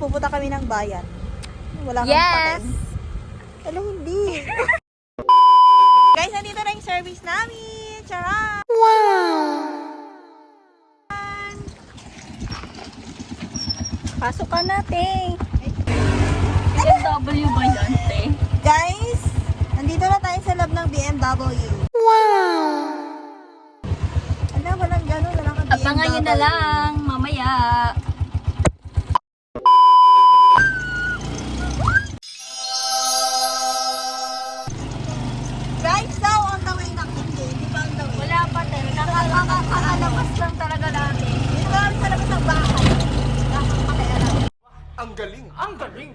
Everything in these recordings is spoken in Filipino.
pupunta kami ng bayan. Wala kang Yes! patayin. Alam, hindi. Guys, nandito na yung service namin. Charot! Wow! Pasok ka natin. BMW ba yan, te? Guys, nandito na tayo sa loob ng BMW. Wow! Ano, walang gano'n, walang ka BMW. Abangan nyo na lang, mamaya. Guys, now on the way na hindi. Hindi pa on the way. Wala pa, te. Nakakalabas lang talaga natin. Dito na kami sa labas ng bahay. Nakakapakialam. Ang galing! Ang galing!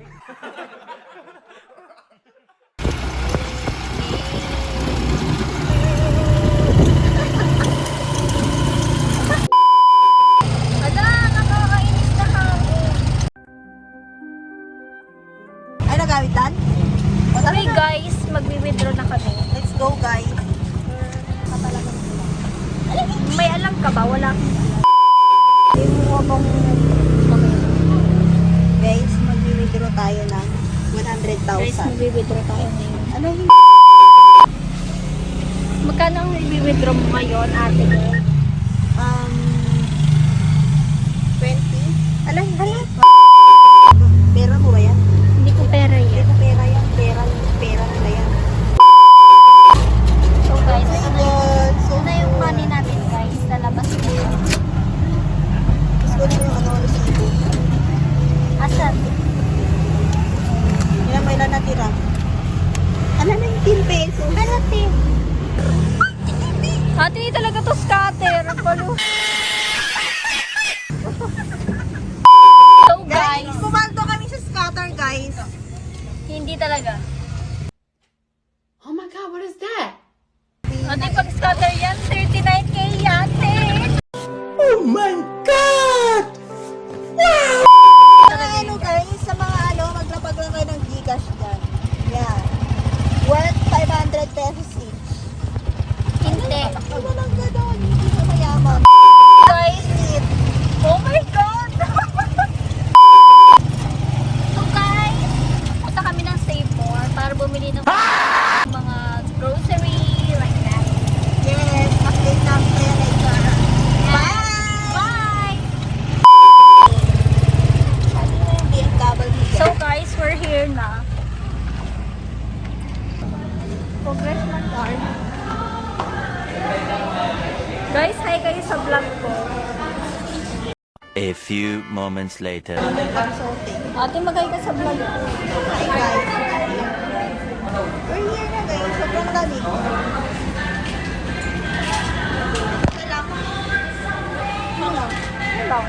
Ala, nakakainis na hangin. Ay, nagamit dan? O, tara Okay na. guys, magwi-withdraw na kami. Let's go, guys. May alam ka ba? Wala akong alam. Hindi mo akong guys, mag-withdraw tayo ng Guys, 100,000. magwi-withdraw tayo ngayon. Ano hindi? Magkano ang i-withdraw mo ngayon, ate girl? 20? Alam, hala. Pera mo ba yan? Hindi ko pera Hindi yan. ko pera yan. Pera nila yan. So guys, ito na yung, So, ito na yung money natin guys. Lalabas ko. Gusto mo yung ano, resibo. Asan? Yan, may ilan natira. Ano na yung 10 pesos? Ano, te? Ate, hindi talaga to scatter. Ang balo. So Guys, guys, pumalto kami sa scatter, guys. hindi talaga. Oh my god, what is that? Ate, pag scatter yan, 39K yate. Oh my God! Mga ano guys, sa mga ano, maglapag lang kayo ng Gcash dyan. Yan. Worth 500 pesos each. Hindi. Ano lang gano'n, hindi ka mayaman. Guys, oh my God! So guys, punta kami ng Save More para bumili ng mga grocery, like that. Yes, update namin kayo later. Bye! Bye! Sabi mo yung BMW dyan. So guys, we're here na. Congressman Card. Guys, hi kayo sa vlog ko. A few moments later. Consulting. Ate, magay ka sa vlog ko. Hi guys. We're here na guys, sobrang lamig. Salamat. Ano? Hello.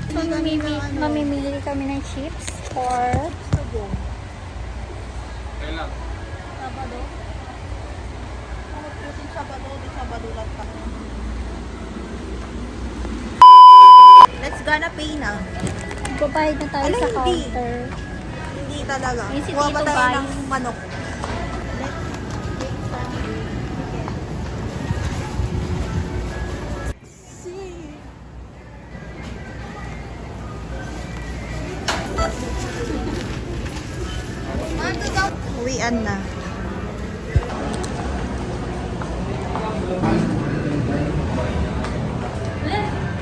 So, mamimili kami ng chips for Sabado. Sabado, di Sabado lang pa. Let's gonna pay na. Magbabayad na tayo Ano, sa hindi? counter. Hindi talaga. Yung si Kuha ba Tito tayo Vice? ng manok? Uwian na.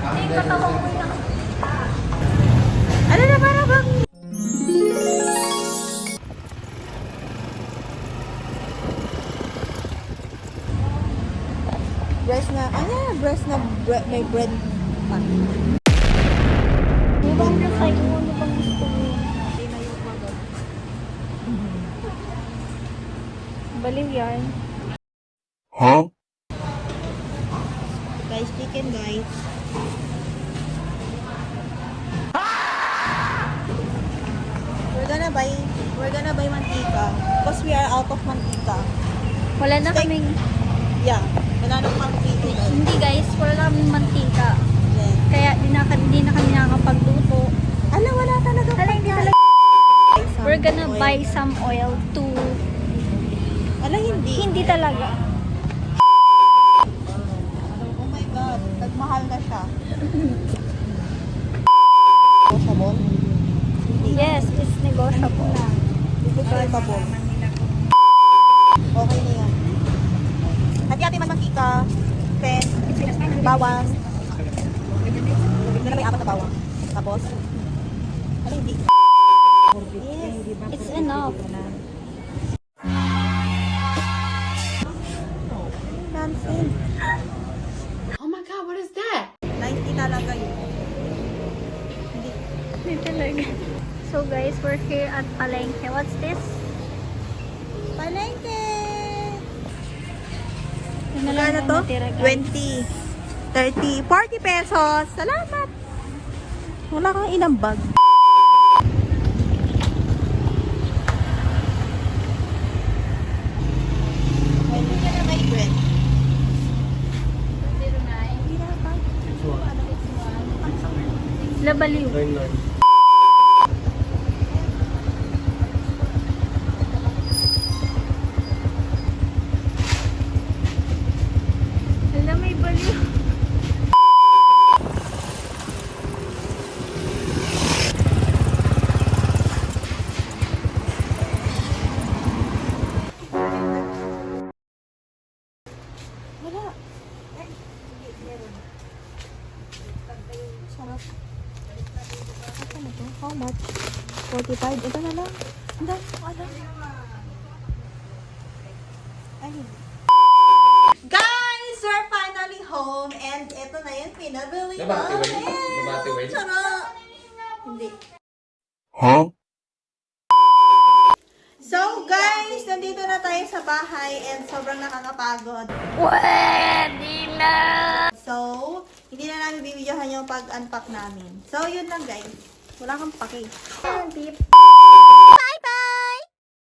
Ay, katawang mo na. Ano na para bang? Breast na, breast na may bread pa. Ano bang recycle mo? Ano bang gusto mo? Baliw yan. Guys, chicken guys. We're gonna buy mantika. Because we are out of mantika. Wala na Steak. kaming, Yeah, wala nang mantika guys. hindi guys, wala na kaming mantika. Yeah. Kaya di na kami nakakapagluto. Ala, wala talaga. Hala, hindi talaga. Some We're gonna oil. buy some oil to... Ala, hindi. Hindi talaga. Oh my God, nagmahal na siya. Sabon? Yes, it's negotiable. Negotiable. Okay na yan. Hati-hati man mantika. Then, bawang. Hindi na may apat na bawang. Tapos, ano hindi? Yes. It's enough. Dancing. Oh my god, what is that? 90 talaga yun. Hindi. Hindi talaga. So guys, we're here at Palengke. What's this? Palengke! Yun na lang Magkano ang to? natira, guys. 20, 30, 40 pesos. Salamat! Wala kang inambag. Pwede ka na may bread. Sila baliw. Sila may baliw. Wala. Eh, hindi, meron. Sarap. Ano to? How much? 45. Ito na lang. Hindi. Ano? Ayun. Guys, we're finally home and ito na yung pinabili namin. Sarap. Hindi. So guys, nandito na tayo sa bahay and sobrang nakakapagod. Pwede na! So, hindi na namin bibidyohan yung pag-unpack namin. So, yun lang guys. Wala kang pake. Beep.